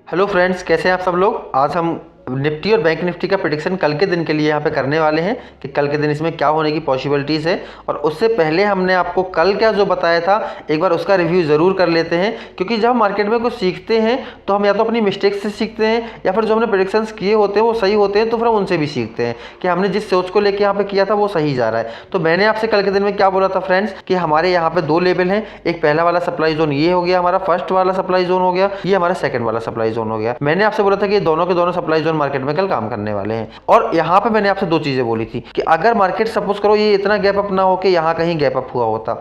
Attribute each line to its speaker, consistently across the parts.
Speaker 1: Hello friends, कैसे हैं आप सब लोग। आज हम निफ्टी और बैंक निफ्टी का प्रेडिक्शन कल के दिन के लिए यहाँ पे करने वाले हैं कि कल के दिन इसमें क्या होने की पॉसिबिलिटीज़ है। और उससे पहले हमने आपको कल क्या जो बताया था एक बार उसका रिव्यू ज़रूर कर लेते हैं, क्योंकि जब हम मार्केट में कुछ सीखते हैं तो हम या तो अपनी मिस्टेक्स से सीखते हैं या फिर जो हमने प्रेडिक्शंस किए होते हैं वो सही होते हैं तो फिर हम उनसे भी सीखते हैं कि हमने जिस सोच को लेकर यहाँ पे किया था वो सही जा रहा है। तो मैंने आपसे कल के दिन में क्या बोला था फ्रेंड्स कि हमारे यहाँ पे दो लेवल हैं। एक पहला वाला सप्लाई जोन ये हो गया, हमारा फर्स्ट वाला सप्लाई जोन हो गया, ये हमारा सेकंड वाला सप्लाई जोन हो गया। मैंने आपसे बोला था कि दोनों के दोनों सप्लाई जोन मार्केट में कल काम करने वाले हैं। और यहाँ पे मैंने आपसे दो चीजें बोली थी कि अगर मार्केट सपोज करो ये इतना गैप अप ना हो कि यहाँ कहीं गैप अप हुआ होता,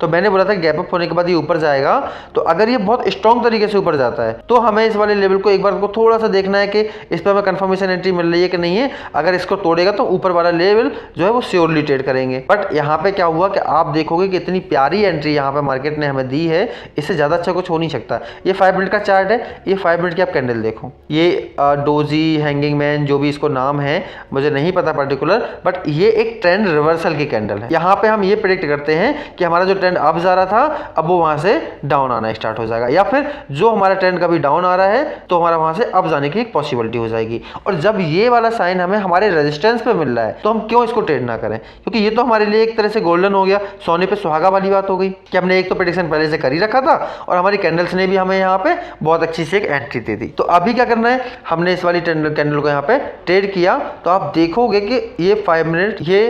Speaker 1: तो मैंने बोला था गैप अप होने के बाद ये ऊपर जाएगा। तो अगर ये बहुत स्ट्रॉन्ग तरीके से ऊपर जाता है तो हमें इस वाले लेवल को एक बार को थोड़ा सा देखना है कि इस पर हमें कंफर्मेशन एंट्री मिल रही है कि नहीं है। अगर इसको तोड़ेगा तो ऊपर वाला लेवल जो है वो श्योरली ट्रेड करेंगे। बट यहाँ पे क्या हुआ कि आप देखोगे कि इतनी प्यारी एंट्री यहाँ पे मार्केट ने हमें दी है, इससे ज्यादा अच्छा कुछ हो नहीं सकता। ये 5 मिनट का चार्ट है, ये 5 मिनट की आप कैंडल देखो, ये डोजी, हैंगिंग मैन, जो भी इसको नाम है मुझे नहीं पता पर्टिकुलर, बट ये एक ट्रेंड रिवर्सल की कैंडल है। यहाँ पे हम ये प्रेडिक्ट करते हैं कि हमारा जो ट्रेंड अप जा रहा था अब वो वहां से डाउन आना स्टार्ट हो जाएगा, या फिर जो हमारा ट्रेंड कभी डाउन आ रहा है तो हमारा वहां से अप जाने की एक पॉसिबिलिटी हो जाएगी। और जब ये वाला साइन हमें हमारे रेजिस्टेंस पे मिल रहा है तो हम क्यों इसको ट्रेड ना करें, क्योंकि ये तो हमारे लिए एक तरह से गोल्डन हो गया, सोने पे सुहागा वाली बात हो गई कि हमने एक तो प्रेडिक्शन पहले से कर ही रखा था और हमारी कैंडल्स ने भी हमें यहाँ पे बहुत अच्छी से एक एंट्री दे दी। तो अभी क्या करना है, हमने इस वाली कैंडल को यहाँ पे ट्रेड किया तो आप देखोगे कि ये 5 मिनट, ये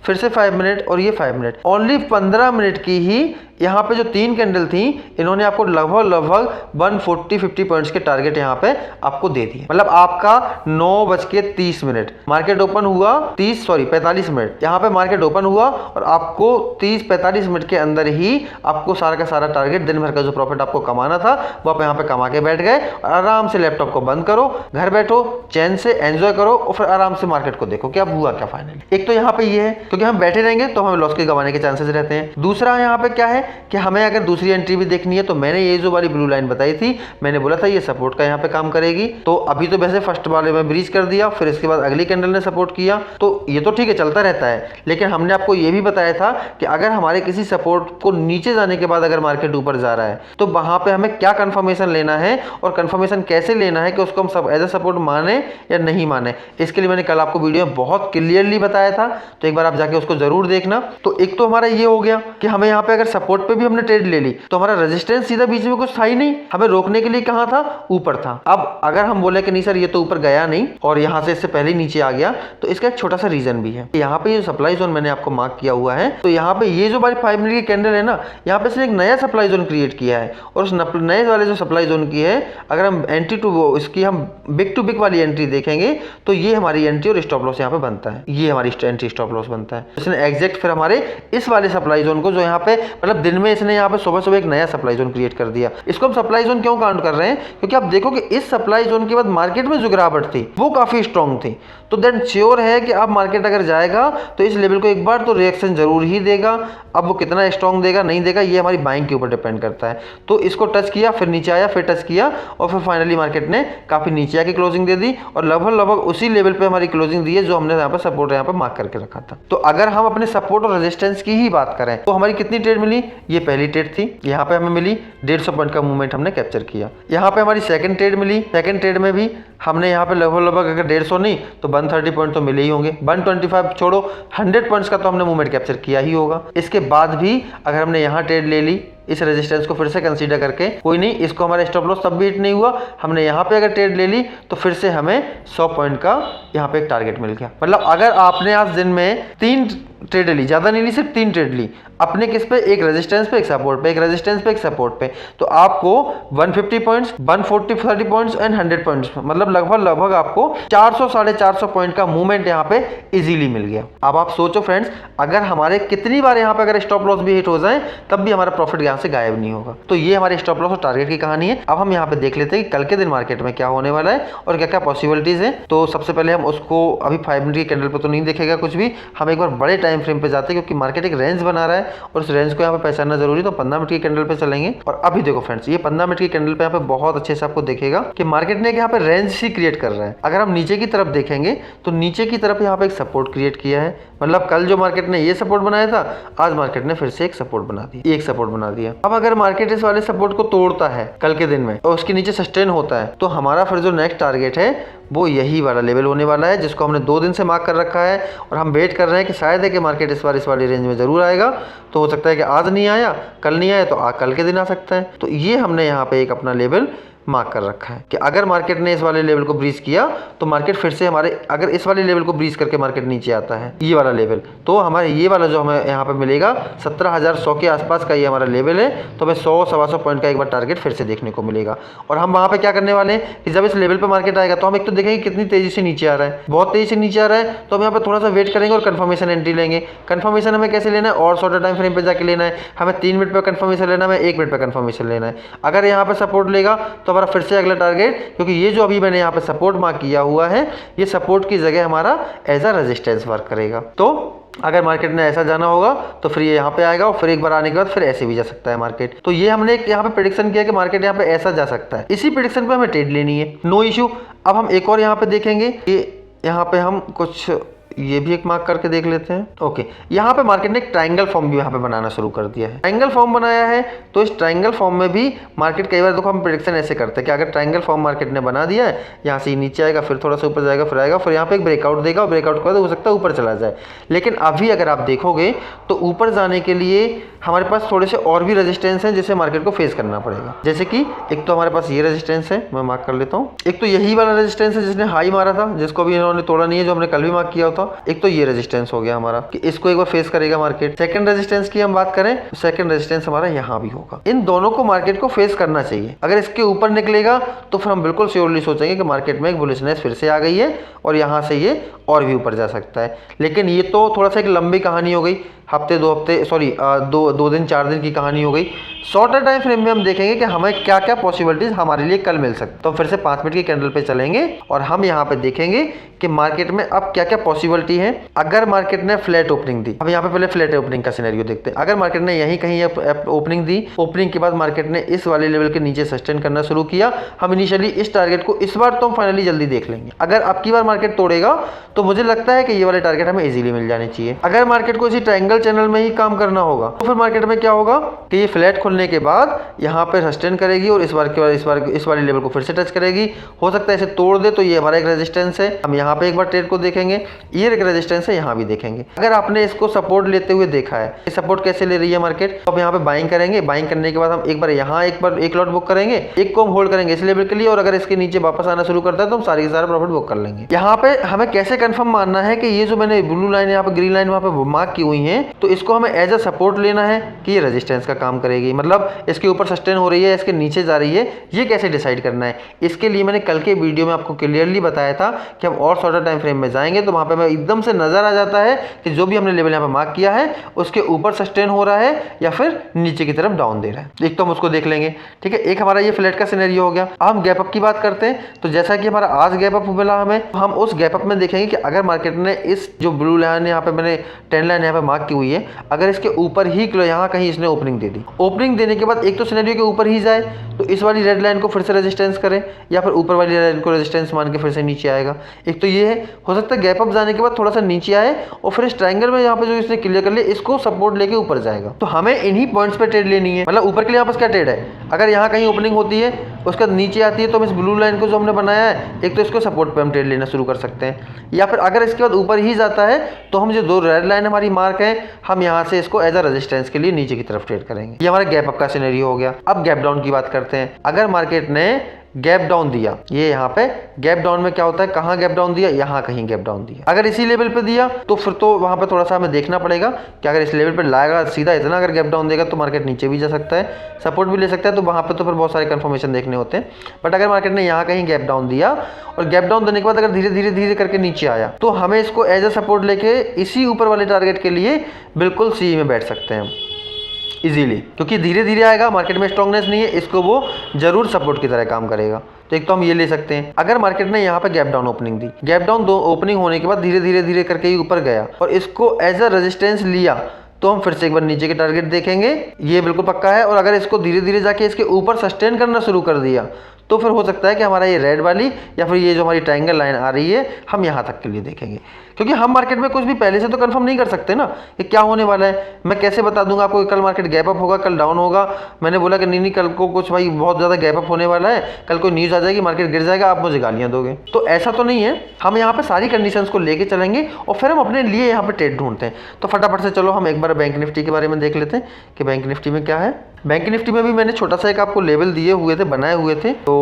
Speaker 1: फिर से 5 मिनट और ये 5 मिनट, ओनली 15 मिनट की ही यहाँ पे जो तीन कैंडल थी इन्होंने आपको लगभग 140-50 पॉइंट्स के टारगेट यहाँ पे आपको दे दिए। मतलब आपका 9:30 मार्केट ओपन हुआ, 45 मिनट यहाँ पे मार्केट ओपन हुआ और आपको 30-45 मिनट के अंदर ही आपको सारा का सारा टारगेट, दिन भर का जो प्रॉफिट आपको कमाना था वो आप यहाँ पे कमा के बैठ गए। और आराम से लैपटॉप को बंद करो, घर बैठो, चैन से एंजॉय करो और फिर आराम से मार्केट को देखो कि अब हुआ क्या फाइनली। एक तो यहाँ पे ये है क्योंकि हम बैठे रहेंगे तो हमें लॉस के गंवाने के चांसेस रहते हैं। दूसरा यहाँ पे क्या है कि हमें अगर दूसरी एंट्री भी देखनी है तो मैंने ये जो वाली ब्लू लाइन बताई थी, मैंने बोला था ये सपोर्ट का यहाँ पे काम करेगी। तो अभी तो वैसे फर्स्ट वाले में ब्रीच कर दिया, फिर इसके बाद अगली कैंडल ने सपोर्ट किया, तो ये तो ठीक है चलता रहता है। लेकिन हमने आपको ये भी बताया था कि अगर हमारे किसी सपोर्ट को नीचे जाने के बाद अगर मार्केट ऊपर जा रहा है तो वहां पे हमें क्या कंफर्मेशन लेना है और कंफर्मेशन कैसे लेना है कि उसको हम सब एज ए सपोर्ट माने या नहीं माने। इसके लिए मैंने कल आपको वीडियो में बहुत क्लियरली बताया था, तो एक बार आप जाके उसको जरूर देखना। तो एक तो हमारा ये हो गया कि हमें यहाँ पे अगर सपोर्ट पे भी हमने ट्रेड ले ली तो हमारा रेजिस्टेंस सीधा बीच में कुछ था ही नहीं, हमें रोकने के लिए कहां था, ऊपर था। अब अगर हम बोले कि नहीं सर ये तो ऊपर गया नहीं और यहां से इससे पहले नीचे आ गया, तो इसका एक छोटा सा रीजन भी है। यहाँ पे ये सप्लाई जोन मैंने आपको मार्क किया हुआ है, तो यहाँ पे ये जो हमारी 5 मिनट की कैंडल है ना, यहाँ पे इसने एक नया सप्लाई जोन क्रिएट किया है। और उस नए वाले जो सप्लाई जोन की है, अगर हम एंट्री टू इसकी हम बिग टू बिग वाली एंट्री देखेंगे तो ये हमारी एंट्री और स्टॉप लॉस यहाँ पे बनता है, ये हमारी एंट्री स्टॉप लॉस बनता है। इसने एग्जैक्ट फिर हमारे इस वाले सप्लाई जोन को जो यहाँ पे मतलब दिन में इसने यहाँ पे सुबह एक नया सप्लाई जोन क्रिएट कर दिया। इसको हम सप्लाई जोन क्यों काउंट कर रहे हैं, क्योंकि आप देखो कि इस सप्लाई जोन के बाद मार्केट में जो गिरावट थी वो काफी स्ट्रॉन्ग थी। तो देन श्योर है कि अब मार्केट अगर जाएगा तो इस लेवल को एक बार तो रिएक्शन जरूर ही देगा। अब वो कितना स्ट्रॉन्ग देगा नहीं देगा ये हमारी बाइंग के ऊपर डिपेंड करता है। तो इसको टच किया, फिर नीचे आया, फिर टच किया और फिर फाइनली मार्केट ने काफी नीचे आके क्लोजिंग दे दी और लगभग उसी लेवल पे हमारी क्लोजिंग दी है जो हमने यहाँ पर सपोर्ट यहाँ पर मार्क करके रखा था। तो अगर हम अपने सपोर्ट और रेजिस्टेंस की ही बात करें तो हमारी कितनी ट्रेड मिली, ये पहली ट्रेड थी, यहाँ पे हमें मिली 150 पॉइंट का मूवमेंट हमने कैप्चर किया। यहाँ पे हमारी सेकंड ट्रेड मिली, सेकंड ट्रेड में भी हमने यहाँ पे लगभग अगर 150 नहीं तो 130 पॉइंट तो मिले ही होंगे, 125 छोड़ो 100 पॉइंट्स का तो हमने मूवमेंट कैप्चर किया ही होगा। इसके बाद भी अगर हमने यहाँ ट्रेड ले ली इस रेजिस्टेंस को फिर से कंसीडर करके, कोई नहीं इसको हमारा स्टॉप लॉस तब भी हिट नहीं हुआ, हमने यहाँ पे अगर ट्रेड ले ली तो फिर से हमें 100 पॉइंट का यहाँ पे एक टारगेट मिल गया। मतलब अगर आपने आज दिन में 3 ट्रेड ली, ज्यादा नहीं ली, सिर्फ 3 ट्रेड ली अपने किस पे, एक रेजिस्टेंस पे, एक सपोर्ट पे, एक रेजिस्टेंस पे, एक सपोर्ट पे, तो आपको 150 पॉइंट्स, 140 पॉइंट्स एंड 100 पॉइंट्स, मतलब लगभग आपको 400-450 पॉइंट का मूवमेंट यहाँ पे इजीली मिल गया। अब आप सोचो फ्रेंड्स, अगर हमारे कितनी बार यहाँ पे अगर स्टॉप लॉस भी हिट हो जाए तब भी हमारा प्रॉफिट यहाँ से गायब नहीं होगा। तो ये हमारे स्टॉप लॉस और टारगेट की कहानी है। अब हम यहाँ पे देख लेते हैं कि कल के दिन मार्केट में क्या होने वाला है और क्या क्या पॉसिबिलिटीज है। तो सबसे पहले हम उसको अभी 5 मिनट की कैंडल पे तो नहीं देखेगा कुछ भी, हम एक बार बड़े टाइम फ्रेम पे जाते हैं क्योंकि मार्केट एक रेंज बना रहा है और उस रेंज को यहाँ पे पहचानना जरूरी। तो 15 मिनट की कैंडल पे चलेंगे और अभी देखो फ्रेंड्स, ये 15 मिनट की कैंडल पे यहाँ पे बहुत अच्छे से आपको देखेगा कि मार्केट ने यहाँ पे रेंज ही क्रिएट कर रहा है। अगर हम नीचे की तरफ देखेंगे तो नीचे की तरफ यहाँ पे एक सपोर्ट क्रिएट किया है, मतलब कल जो मार्केट ने ये सपोर्ट बनाया था आज मार्केट ने फिर से एक सपोर्ट बना दिया, दिया। अब अगर मार्केट इस वाले सपोर्ट को तोड़ता है कल के दिन में और उसके नीचे सस्टेन होता है तो हमारा फिर जो नेक्स्ट टारगेट है वो यही वाला लेवल होने वाला है, जिसको हमने 2 दिन से मार्क कर रखा है और हम वेट कर रहे हैं कि शायद है कि मार्केट इस वाली रेंज में ज़रूर आएगा। तो हो सकता है कि आज नहीं आया, कल नहीं आया तो कल के दिन आ सकता है। तो ये हमने यहाँ पे एक अपना लेवल मार्क कर रखा है कि अगर मार्केट ने इस वाले लेवल को ब्रीच किया तो मार्केट फिर से हमारे, अगर इस वाले लेवल को ब्रीच करके मार्केट नीचे आता है ये वाला लेवल, तो हमारे ये वाला जो हमें यहाँ पे मिलेगा 17,100 के आसपास का ये हमारा लेवल है। तो हमें 100-125 पॉइंट का एक बार टारगेट फिर से देखने को मिलेगा। और हम वहाँ पे क्या करने वाले हैं कि जब इस लेवल पे मार्केट आएगा तो हम एक तो देखेंगे कितनी तेजी से नीचे आ रहा है। बहुत तेजी से नीचे आ रहा है तो हम यहाँ पे थोड़ा सा वेट करेंगे और कन्फर्मेशन एंट्री लेंगे। कन्फर्मेशन हमें कैसे लेना है, और शॉर्टर टाइम फ्रेम पे जाके लेना है। हमें 3 मिनट पर कन्फर्मेशन लेना है, हमें 1 मिनट पर कन्फर्मेशन लेना है। अगर यहाँ पे सपोर्ट लेगा तो हमारा फिर से अगला टारगेट, क्योंकि ये जो अभी मैंने यहाँ पे सपोर्ट मार्क किया हुआ है ये सपोर्ट की जगह हमारा एज अ रेजिस्टेंस वर्क करेगा। तो अगर मार्केट ने ऐसा जाना होगा तो फिर ये यहाँ पे आएगा और फिर एक बार आने के बाद फिर ऐसे भी जा सकता है मार्केट। तो ये हमने एक यहाँ पे प्रेडिक्शन किया कि मार्केट यहाँ पे ऐसा जा सकता है। इसी प्रेडिक्शन पे हमें ट्रेड लेनी है, नो इशू। अब हम एक और यहाँ पे देखेंगे कि यहाँ पे हम कुछ ये भी एक मार्क करके देख लेते हैं। ओके, यहाँ पे मार्केट ने एक ट्रायंगल फॉर्म भी यहाँ पे बनाना शुरू कर दिया है। ट्रायंगल फॉर्म बनाया है तो इस ट्रायंगल फॉर्म में भी मार्केट, कई बार देखो हम प्रेडिक्शन ऐसे करते हैं कि अगर ट्रायंगल फॉर्म मार्केट ने बना दिया है, यहाँ से नीचे आएगा, फिर थोड़ा सा ऊपर जाएगा, फिर आएगा, फिर यहाँ पे एक ब्रेकआउट देगा और ब्रेकआउट के बाद हो सकता है ऊपर चला जाए। लेकिन अभी अगर आप देखोगे तो ऊपर जाने के लिए हमारे पास थोड़े से और भी रेजिस्टेंस हैं जिसे मार्केट को फेस करना पड़ेगा। जैसे कि एक तो हमारे पास ये रेजिस्टेंस है, मैं मार्क कर लेता हूँ। एक तो यही वाला रेजिस्टेंस है जिसने हाई मारा था, जिसको भी इन्होंने तोड़ा नहीं है, जो हमने कल भी मार्क किया था। एक तो ये रेजिस्टेंस हो गया हमारा कि इसको एक बार फेस करेगा मार्केट। सेकंड रेजिस्टेंस की हम बात करें तो सेकंड रेजिस्टेंस हमारा यहाँ भी होगा। इन दोनों को मार्केट को फेस करना चाहिए। अगर इसके ऊपर निकलेगा तो फिर हम बिल्कुल श्योरली सोचेंगे कि मार्केट में एक बुलिशनेस फिर से आ गई है और यहाँ से ये और भी ऊपर जा सकता है। लेकिन ये तो थोड़ा सा एक लंबी कहानी हो गई, हफ्ते 2 हफ्ते, सॉरी 2 दिन 4 दिन की कहानी हो गई। शॉर्टर टाइम फ्रेम में हम देखेंगे कि हमें क्या क्या पॉसिबिलिटीज हमारे लिए कल मिल सकती है। तो फिर से 5 मिनट की कैंडल पे चलेंगे और हम यहाँ पे देखेंगे कि मार्केट में अब क्या क्या पॉसिबिलिटी है। अगर मार्केट ने फ्लैट ओपनिंग दी, अब यहाँ पे पहले फ्लैट ओपनिंग का सिनेरियो देखते हैं। अगर मार्केट ने यहीं कहीं ओपनिंग दी, ओपनिंग के बाद मार्केट ने इस वाले लेवल के नीचे सस्टेन करना शुरू किया, हम इनिशियली इस टारगेट को इस बार तो हम फाइनली जल्दी देख लेंगे। अगर अब की बार मार्केट तोड़ेगा तो मुझे लगता है कि ये वाले टारगेट हमें इजीली मिल जाने चाहिए। अगर मार्केट को इसी ट्रायंगल चैनल में ही काम करना होगा तो फिर मार्केट में क्या होगा कि ये फ्लैट खुलने के बाद यहाँ पे सस्टेन करेगी और इस वाले लेवल को फिर से टच करेगी। हो सकता है इसे तोड़ दे तो ये हमारा एक रेजिस्टेंस है, हम यहाँ पे एक बार ट्रेड को देखेंगे, ये एक रेजिस्टेंस है, यहाँ भी देखेंगे। अगर आपने इसको सपोर्ट लेते हुए देखा है, ये सपोर्ट कैसे ले रही है मार्केट, तो अब यहाँ पे बाइंग करेंगे। बाइंग करने के बाद हम एक बार यहाँ एक लॉट बुक करेंगे, एक को हम होल्ड करेंगे इस लेवल के लिए, और अगर इसके नीचे वापस आना शुरू करता है तो हम सारे के सारे प्रॉफिट बुक कर लेंगे। यहाँ पे हमें कैसे कंफर्म मानना है कि ये जो मैंने ब्लू लाइन यहाँ पे ग्रीन लाइन वहाँ पे मार्क की हुई है, तो इसको हमें एज अ सपोर्ट लेना है कि ये रेजिस्टेंस का काम करेगी, मतलब इसके ऊपर सस्टेन हो रही है, इसके नीचे जा रही है, ये कैसे डिसाइड करना है। इसके लिए मैंने कल के वीडियो में आपको क्लियरली बताया था कि हम और शॉर्टर टाइम फ्रेम में जाएंगे तो वहाँ पे हमें एकदम से नजर आ जाता है कि जो भी हमने लेवल यहाँ पे मार्क किया है उसके ऊपर सस्टेन हो रहा है या फिर नीचे की तरफ डाउन दे रहा है। एक तो हम उसको देख लेंगे, ठीक है। एक हमारा ये फ्लैट का सिनेरियो हो गया। अब हम गैप अप की बात करते हैं, तो जैसा कि हमारा आज गैप अप मिला हमें, हम उस गैप अप में देखेंगे कि अगर मार्केट ने इस जो ब्लू लाइन यहाँ पे मैंने 10 लाइन यहाँ पे मार्क की हुई है, अगर इसके ऊपर ही यहाँ कहीं इसने ओपनिंग दे दी, ओपनिंग देने के बाद एक तो सिनेरियो के ऊपर ही जाए तो इस वाली रेड लाइन को फिर से रेजिस्टेंस करे, या फिर ऊपर वाली लाइन को रेजिस्टेंस मान के फिर से नीचे आएगा। एक तो ये है, हो सकता है गैप अप जाने के बाद थोड़ा सा नीचे आए और फिर इस ट्रायंगल में यहाँ पे जो इसने क्लियर कर लिया इसको सपोर्ट लेके ऊपर जाएगा। तो हमें इन्हीं पॉइंट्स पे ट्रेड लेनी है। मतलब ऊपर के लिए यहाँ पर क्या ट्रेड है, अगर यहाँ कहीं ओपनिंग होती है उसके बाद नीचे आती है तो हम इस ब्लू लाइन को जो हमने बनाया है, एक तो इसको सपोर्ट पे हम ट्रेड लेना शुरू कर सकते हैं, या फिर अगर इसके बाद ऊपर ही जाता है तो हम जो 2 रेड लाइन हमारी मार्क है, हम यहाँ से इसको एज अ रेजिस्टेंस के लिए नीचे की तरफ ट्रेड करेंगे। ये हमारा गैप अप का सिनेरियो हो गया। अब गैप डाउन की बात करते हैं। अगर मार्केट ने गैप डाउन दिया, ये यहाँ पे गैप डाउन में क्या होता है, कहाँ गैप डाउन दिया, यहाँ कहीं गैप डाउन दिया, अगर इसी लेवल पे दिया तो फिर तो वहाँ पे थोड़ा सा हमें देखना पड़ेगा कि अगर इस लेवल पे लाएगा सीधा इतना, अगर गैप डाउन देगा तो मार्केट नीचे भी जा सकता है, सपोर्ट भी ले सकता है, तो वहाँ पे तो फिर बहुत सारे कंफर्मेशन देखने होते हैं। बट अगर मार्केट ने यहाँ कहीं गैप डाउन दिया और गैप डाउन देने के बाद अगर धीरे धीरे करके नीचे आया, तो हमें इसको एज अ सपोर्ट लेके इसी ऊपर वाले टारगेट के लिए बिल्कुल सी में बैठ सकते हैं इजीली, क्योंकि धीरे धीरे आएगा, मार्केट में स्ट्रॉन्गनेस नहीं है, इसको वो जरूर सपोर्ट की तरह काम करेगा। तो एक तो हम ये ले सकते हैं। अगर मार्केट ने यहाँ पे गैप डाउन ओपनिंग दी, गैप डाउन ओपनिंग होने के बाद धीरे धीरे करके ही ऊपर गया और इसको एज अ रेजिस्टेंस लिया, तो हम फिर से एक बार नीचे के टारगेट देखेंगे, ये बिल्कुल पक्का है। और अगर इसको धीरे धीरे जाके इसके ऊपर सस्टेन करना शुरू कर दिया तो फिर हो सकता है कि हमारा ये रेड वाली या फिर ये जो हमारी ट्रायंगल लाइन आ रही है हम यहाँ तक के लिए देखेंगे, क्योंकि हम मार्केट में कुछ भी पहले से तो कंफर्म नहीं कर सकते ना कि क्या होने वाला है। मैं कैसे बता दूंगा आपको कि कल मार्केट गैप अप होगा, कल डाउन होगा। मैंने बोला कि नहीं कल को कुछ भाई बहुत ज़्यादा गैप अप होने वाला है, कल कोई न्यूज़ आ जाएगी मार्केट गिर जाएगा, आप मुझे गालियाँ दोगे। तो ऐसा तो नहीं है, हम यहाँ पे सारी कंडीशंस को लेके चलेंगे और फिर हम अपने लिए यहाँ पे ट्रेड ढूंढते हैं। तो फटाफट से चलो हम एक बार बैंक निफ्टी के बारे में देख लेते हैं कि बैंक निफ्टी में क्या है। बैंक निफ्टी में भी मैंने छोटा सा एक आपको लेवल दिए हुए थे, बनाए हुए थे। तो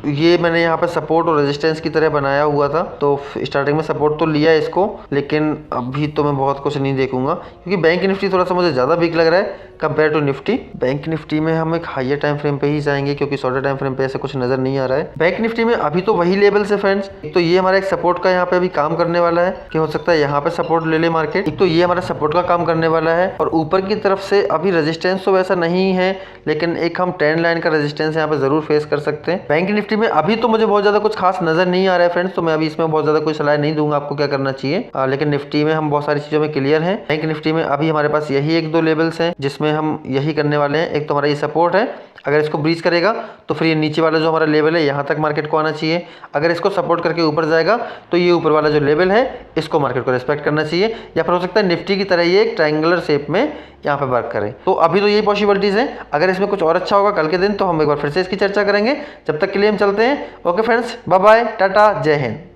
Speaker 1: ये मैंने यहाँ पे सपोर्ट और रेजिस्टेंस की तरह बनाया हुआ था। तो स्टार्टिंग में सपोर्ट तो लिया इसको, लेकिन अभी तो मैं बहुत कुछ नहीं देखूंगा क्योंकि बैंक निफ्टी थोड़ा सा मुझे ज़्यादा वीक लग रहा है compare to Nifty. Bank Nifty में हम एक हाइयर टाइम फ्रेम पे ही जाएंगे क्योंकि शॉर्टर टाइम फ्रेम पे ऐसे कुछ नजर नहीं आ रहा है। बैंक निफ्टी में अभी तो वही लेवल से फ्रेंड्स, एक तो ये हमारा एक सपोर्ट का यहाँ पे अभी काम करने वाला है कि हो सकता है यहाँ पे सपोर्ट ले ले मार्केट। एक तो ये हमारा सपोर्ट का काम करने वाला है और ऊपर की तरफ से अभी रेजिस्टेंस तो वैसा नहीं है, लेकिन एक हम ट्रेंड लाइन का रेजिस्टेंस यहाँ पे जरूर फेस कर सकते हैं। बैंक निफ्टी में अभी तो मुझे बहुत ज़्यादा कुछ खास नजर नहीं आ रहा है फ्रेंड्स, तो मैं अभी इसमें बहुत ज़्यादा कोई सलाह नहीं दूंगा आपको क्या करना चाहिए। लेकिन निफ्टी में हम बहुत सारी चीज़ों में क्लियर हैं। बैंक निफ्टी में अभी हमारे पास यही एक दो लेवल्स हैं जिसमें हम यही करने वाले हैं। एक तो हमारा ये सपोर्ट है, अगर इसको ब्रीच करेगा तो फिर ये नीचे वाला जो हमारा लेवल है यहाँ तक मार्केट को आना चाहिए। अगर इसको सपोर्ट करके ऊपर जाएगा तो ये ऊपर वाला जो लेवल है इसको मार्केट को रिस्पेक्ट करना चाहिए, या फिर हो सकता है निफ्टी की तरह ये एक ट्रायंगुलर शेप में यहाँ पे वर्क करे। तो अभी तो यही पॉसिबिलिटीज़ हैं। अगर इसमें कुछ और अच्छा होगा कल के दिन तो हम एक बार फिर से इसकी चर्चा करेंगे। जब तक के लिए हम चलते हैं। Okay friends, bye bye, tata, जय हिंद।